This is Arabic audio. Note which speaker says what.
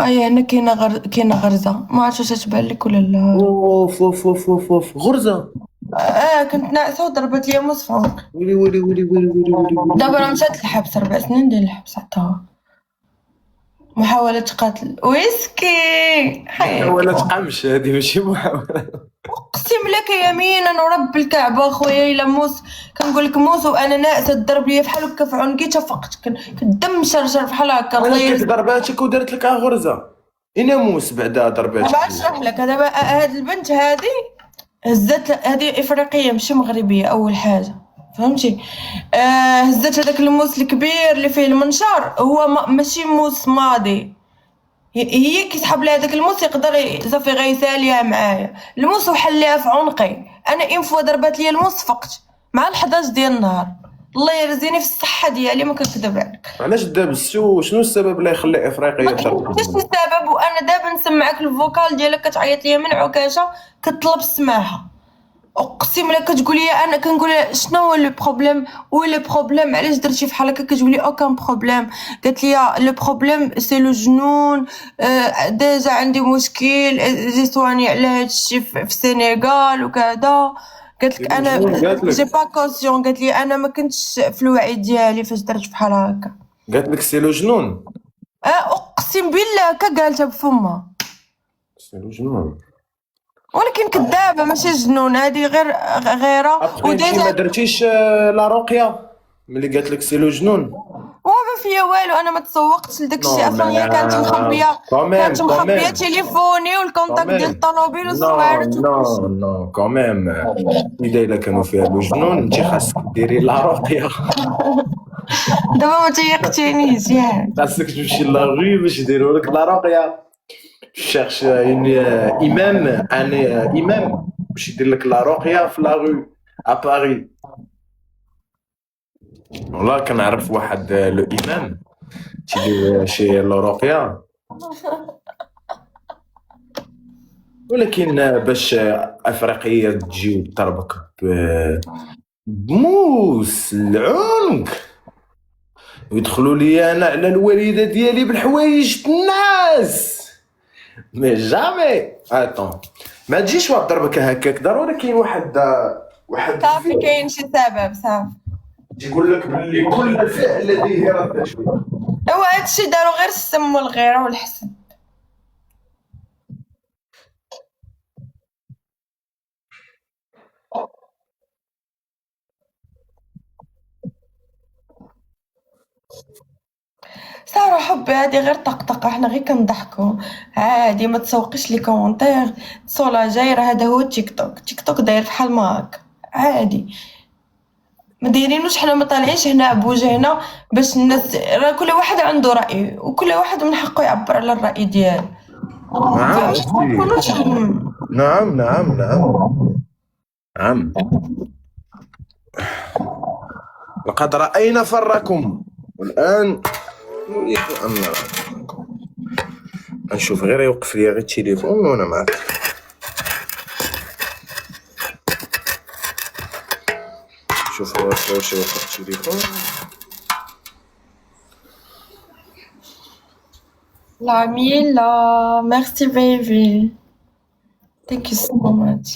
Speaker 1: اي انا كاينه غرزه، ما عرفتش واش تبان لك ولا لا.
Speaker 2: اوف اوف اوف اوف اوف غرزه.
Speaker 1: كنت ناعسه وضربت لي موس فوق.
Speaker 2: ولي ولي ولي ولي ولي ولي ولي.
Speaker 1: دابا راه مشات الحبس 4 سنين ديال الحبس حتى محاولة قتل ويسكي حياتي.
Speaker 2: محاولة قمش، هذه ماشي محاولة.
Speaker 1: اقسم لك يمينا ورب الكعبه خويا الا موس كنقول لك موس وانا ناعسه ضرب لي بحال هكا في عنقي تفقت كالدم شرشر بحال هكا. الله
Speaker 2: انا كنت
Speaker 1: يرزق.
Speaker 2: ضرباتك ودرت لك غرزه. اين موس بعدا ضرباتك؟
Speaker 1: دابا نشرح لك. دابا هاد البنت هادي هزت، هادي افريقيه ماشي مغربيه اول حاجه فهمتي. هزت هذاك الموس الكبير اللي فيه المنشار، هو ماشي موس ماضي، هي كيسحب لها هذاك الموس يقدر صافي غيساليها معايا الموس وحليها في عنقي. انا اين فوا ضربات لي الموس فقت مع 11 ديال النهار. الله يرزيني في الصحه ديالي ما كنكذب عليك.
Speaker 2: علاش دابزتو؟ شنو السبب اللي يخلي افريقيا
Speaker 1: ما
Speaker 2: تضرب؟
Speaker 1: كاينش السبب، وانا دابا نسمعك الفوكال ديالك كتعيط ليا من عكاشه كطلب السماحه. اقسم لك كتقول لي انا كنقول شنو هو لو بروبليم، علاش درتي بحال هكا؟ كتقول لي اوكان بروبليم. قالت لي لو بروبليم سي لو جنون. ديجا عندي مشكل جي سواني على هادشي في السنغال وكذا. قالت لك انا جي با كونسيون. قالت لي انا ما كنتش في الوعي ديالي فاش درت بحال هكا.
Speaker 2: قالت لك سي لو جنون؟
Speaker 1: اقسم بالله هكا قالتها بفمها.
Speaker 2: سي لو جنون
Speaker 1: ولكن كدابه ماشي جنون، هذه غير غيره.
Speaker 2: وديجا ما درتيش لا رقيه ملي قالت لك سي لو جنون؟
Speaker 1: وما فيا والو، انا ما تسوقتش لداك الشيء اصلا. هي كانت مخبيه تليفوني والكونتاكت ديال الطوموبيل والصوارت وكلشي.
Speaker 2: نو كوميم. اذا الا كانوا فيها لو جنون انت خاصك ديري لا رقيه.
Speaker 1: دابا ما تيقتينيش ياك.
Speaker 2: خاصك تمشي لاغي باش يديروا لك لا رقيه. شيرش امام، انا امام باش يدير لك لا رقيه في لاغي ا باري. والله كنعرف واحد لو امام تيدير شي لا رقيه، ولكن باش افريقيه تجي وتضربك بموس العنق ويدخلوا لي انا على الوالده ديالي بالحوايج الناس. مي جامي اتون ما تجيش واحد ضربك هكاك، ضروري كاين واحد
Speaker 1: صافي كاين شي سبب صافي
Speaker 2: يقول لك باللي كل فعل لديه رد شويه.
Speaker 1: هو هادشي دارو غير السم والغيره والحسد. ساره حبي هادي غير طقطقه، حنا غير كنضحكوا عادي. ما تسوقيش لي كومونتير سولاجي، راه هذا هو تيك توك داير بحال ما هكا عادي. ما دايرينوش حنا ما طالعينش هنا بوجهنا باش الناس، راه كل واحد عنده راي وكل واحد من حقه يعبر على الراي ديالو.
Speaker 2: نعم نعم نعم نعم. لقد رأينا فركم والآن نريد أن نراكم. نشوف غير يوقف لي غير التليفون وأنا معك. شوف واش يوقف التليفون.
Speaker 1: La Mila, merci baby. Thank you so much.